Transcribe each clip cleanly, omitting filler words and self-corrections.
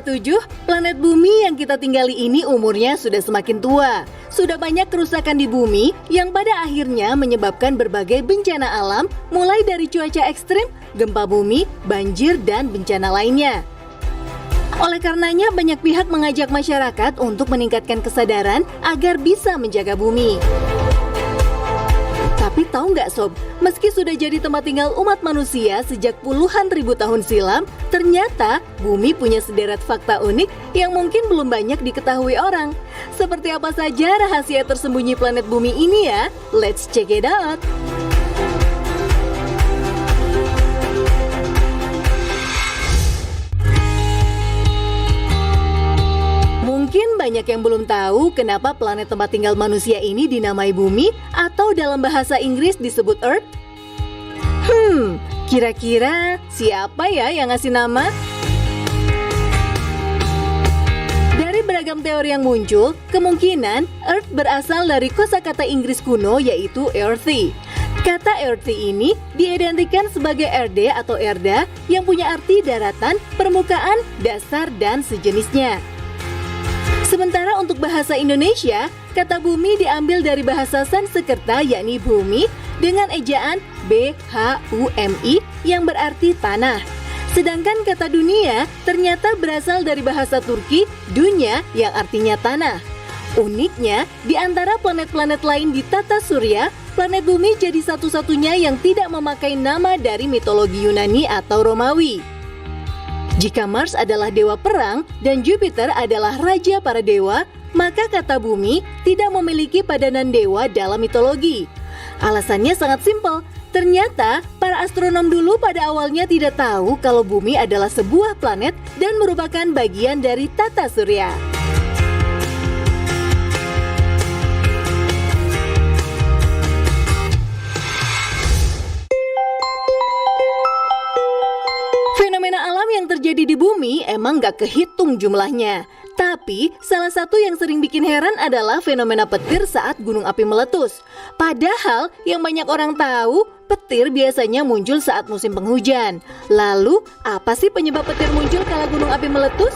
2047, planet bumi yang kita tinggali ini umurnya sudah semakin tua. Sudah banyak kerusakan di bumi yang pada akhirnya menyebabkan berbagai bencana alam, mulai dari cuaca ekstrim, gempa bumi, banjir, dan bencana lainnya. Oleh karenanya, banyak pihak mengajak masyarakat untuk meningkatkan kesadaran agar bisa menjaga bumi. Tapi tahu nggak sob, meski sudah jadi tempat tinggal umat manusia sejak puluhan ribu tahun silam, ternyata bumi punya sederet fakta unik yang mungkin belum banyak diketahui orang. Seperti apa saja rahasia tersembunyi planet bumi ini ya? Let's check it out! Mungkin banyak yang belum tahu kenapa planet tempat tinggal manusia ini dinamai bumi atau dalam bahasa Inggris disebut Earth. Kira-kira siapa ya yang ngasih nama? Dari beragam teori yang muncul, kemungkinan Earth berasal dari kosakata Inggris kuno yaitu earthy. Kata earthy ini diidentikan sebagai erde atau erda yang punya arti daratan, permukaan, dasar, dan sejenisnya. Sementara untuk bahasa Indonesia, kata bumi diambil dari bahasa Sanskerta yakni bumi dengan ejaan B-H-U-M-I yang berarti tanah. Sedangkan kata dunia ternyata berasal dari bahasa Turki dunya yang artinya tanah. Uniknya, di antara planet-planet lain di tata surya, planet bumi jadi satu-satunya yang tidak memakai nama dari mitologi Yunani atau Romawi. Jika Mars adalah dewa perang dan Jupiter adalah raja para dewa, maka kata bumi tidak memiliki padanan dewa dalam mitologi. Alasannya sangat simpel. Ternyata para astronom dulu pada awalnya tidak tahu kalau bumi adalah sebuah planet dan merupakan bagian dari tata surya. Fenomena alam yang terjadi di bumi emang gak kehitung jumlahnya. Tapi salah satu yang sering bikin heran adalah fenomena petir saat gunung api meletus. Padahal yang banyak orang tahu, petir biasanya muncul saat musim penghujan. Lalu, apa sih penyebab petir muncul kala gunung api meletus?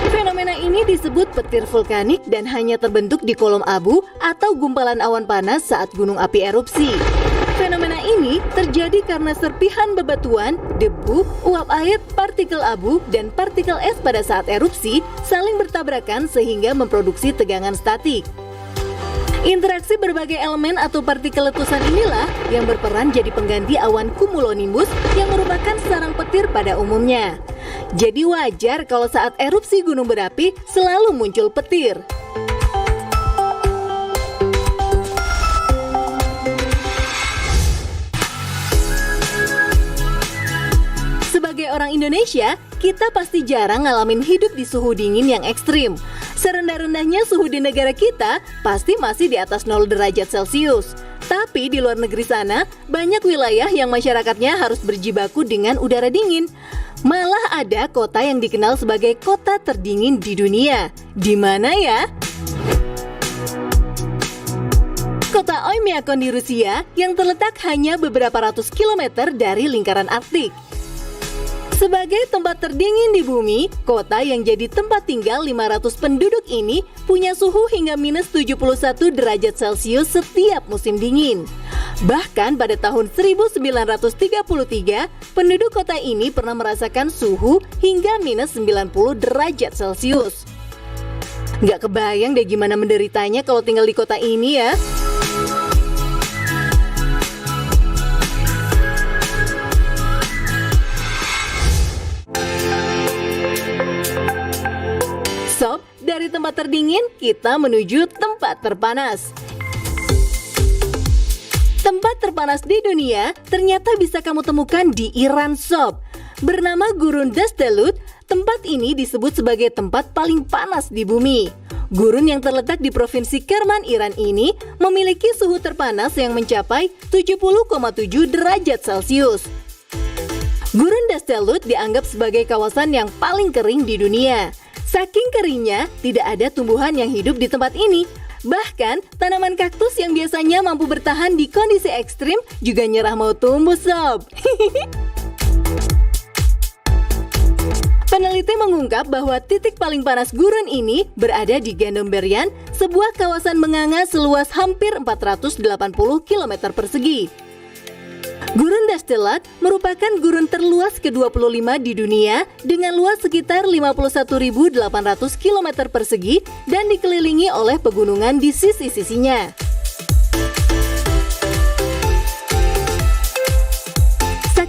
Fenomena ini disebut petir vulkanik dan hanya terbentuk di kolom abu atau gumpalan awan panas saat gunung api erupsi. Fenomena ini terjadi karena serpihan bebatuan, debu, uap air, partikel abu, dan partikel es pada saat erupsi saling bertabrakan sehingga memproduksi tegangan statik. Interaksi berbagai elemen atau partikel letusan inilah yang berperan jadi pengganti awan cumulonimbus yang merupakan sarang petir pada umumnya. Jadi wajar kalau saat erupsi gunung berapi selalu muncul petir. Sebagai orang Indonesia, kita pasti jarang ngalamin hidup di suhu dingin yang ekstrim. Serendah-rendahnya suhu di negara kita pasti masih di atas 0 derajat Celcius. Tapi di luar negeri sana, banyak wilayah yang masyarakatnya harus berjibaku dengan udara dingin. Malah ada kota yang dikenal sebagai kota terdingin di dunia. Di mana ya? Kota Oymyakon di Rusia yang terletak hanya beberapa ratus kilometer dari lingkaran Arktik. Sebagai tempat terdingin di bumi, kota yang jadi tempat tinggal 500 penduduk ini punya suhu hingga minus 71 derajat Celcius setiap musim dingin. Bahkan pada tahun 1933, penduduk kota ini pernah merasakan suhu hingga minus 90 derajat Celcius. Nggak kebayang deh gimana menderitanya kalau tinggal di kota ini ya. Sob, dari tempat terdingin, kita menuju tempat terpanas. Tempat terpanas di dunia ternyata bisa kamu temukan di Iran, Sob. Bernama Gurun Dastalut, tempat ini disebut sebagai tempat paling panas di bumi. Gurun yang terletak di provinsi Kerman, Iran ini memiliki suhu terpanas yang mencapai 70,7 derajat Celcius. Gurun Dastalut dianggap sebagai kawasan yang paling kering di dunia. Saking keringnya, tidak ada tumbuhan yang hidup di tempat ini. Bahkan, tanaman kaktus yang biasanya mampu bertahan di kondisi ekstrim juga nyerah mau tumbuh, Sob. Peneliti mengungkap bahwa titik paling panas gurun ini berada di Gandemberian, sebuah kawasan menganga seluas hampir 480 km persegi. Gurun Dastelat merupakan gurun terluas ke-25 di dunia dengan luas sekitar 51.800 km persegi dan dikelilingi oleh pegunungan di sisi-sisinya.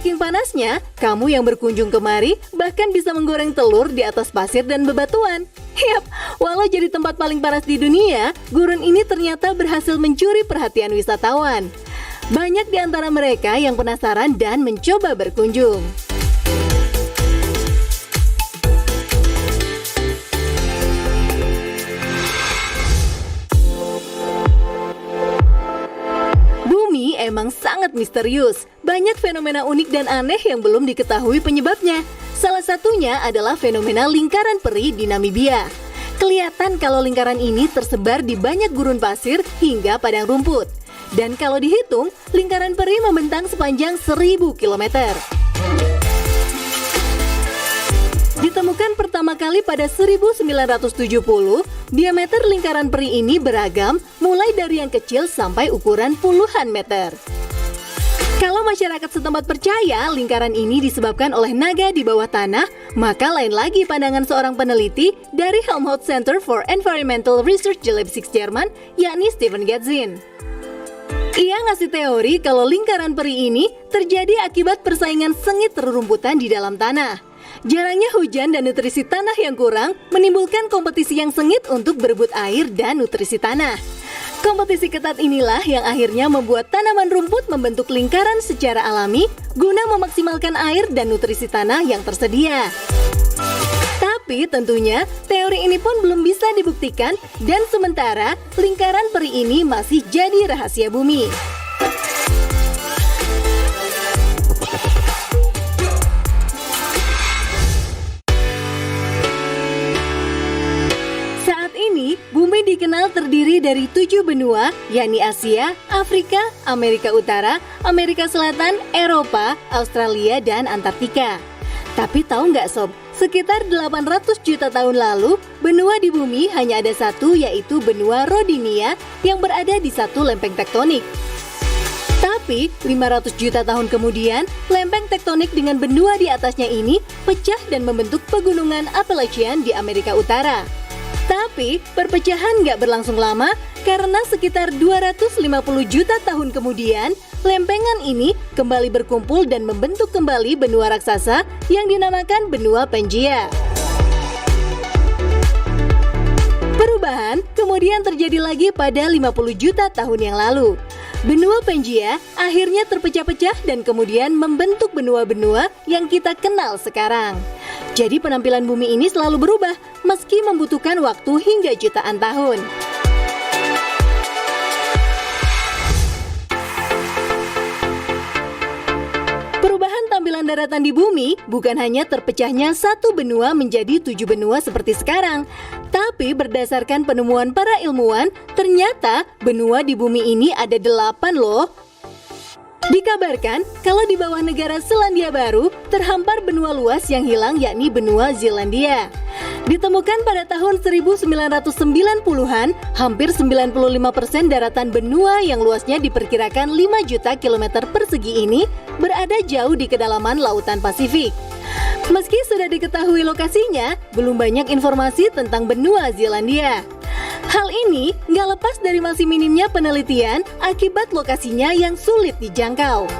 Saking panasnya, kamu yang berkunjung kemari bahkan bisa menggoreng telur di atas pasir dan bebatuan. Yap, walau jadi tempat paling panas di dunia, gurun ini ternyata berhasil mencuri perhatian wisatawan. Banyak di antara mereka yang penasaran dan mencoba berkunjung. Bumi emang sangat misterius. Banyak fenomena unik dan aneh yang belum diketahui penyebabnya. Salah satunya adalah fenomena lingkaran peri di Namibia. Kelihatan kalau lingkaran ini tersebar di banyak gurun pasir hingga padang rumput. Dan kalau dihitung, lingkaran peri membentang sepanjang 1000 km. Ditemukan pertama kali pada 1970, diameter lingkaran peri ini beragam, mulai dari yang kecil sampai ukuran puluhan meter. Kalau masyarakat setempat percaya lingkaran ini disebabkan oleh naga di bawah tanah, maka lain lagi pandangan seorang peneliti dari Helmholtz Center for Environmental Research di Leipzig, Jerman, yakni Stephen Gatzin. Ia ngasih teori kalau lingkaran peri ini terjadi akibat persaingan sengit rerumputan di dalam tanah. Jarangnya hujan dan nutrisi tanah yang kurang menimbulkan kompetisi yang sengit untuk berebut air dan nutrisi tanah. Kompetisi ketat inilah yang akhirnya membuat tanaman rumput membentuk lingkaran secara alami guna memaksimalkan air dan nutrisi tanah yang tersedia. Tapi tentunya teori ini pun belum bisa dibuktikan dan sementara lingkaran peri ini masih jadi rahasia bumi. Bumi dikenal terdiri dari 7 benua, yakni Asia, Afrika, Amerika Utara, Amerika Selatan, Eropa, Australia, dan Antartika. Tapi tahu nggak sob, sekitar 800 juta tahun lalu, benua di bumi hanya ada satu, yaitu benua Rodinia yang berada di satu lempeng tektonik. Tapi 500 juta tahun kemudian, lempeng tektonik dengan benua di atasnya ini pecah dan membentuk pegunungan Appalachian di Amerika Utara. Tapi perpecahan nggak berlangsung lama karena sekitar 250 juta tahun kemudian lempengan ini kembali berkumpul dan membentuk kembali benua raksasa yang dinamakan benua Pangaea. Perubahan kemudian terjadi lagi pada 50 juta tahun yang lalu. Benua Pangaea akhirnya terpecah-pecah dan kemudian membentuk benua-benua yang kita kenal sekarang. Jadi penampilan bumi ini selalu berubah meski membutuhkan waktu hingga jutaan tahun. Perubahan tampilan daratan di bumi bukan hanya terpecahnya satu benua menjadi 7 benua seperti sekarang, tapi berdasarkan penemuan para ilmuwan, ternyata benua di bumi ini ada 8 loh. Dikabarkan kalau di bawah negara Selandia Baru terhampar benua luas yang hilang, yakni benua Zelandia. Ditemukan pada tahun 1990-an, hampir 95% daratan benua yang luasnya diperkirakan 5 juta kilometer persegi ini berada jauh di kedalaman lautan Pasifik. Meski sudah diketahui lokasinya, belum banyak informasi tentang benua Zelandia. Hal ini nggak lepas dari masih minimnya penelitian akibat lokasinya yang sulit dijangkau.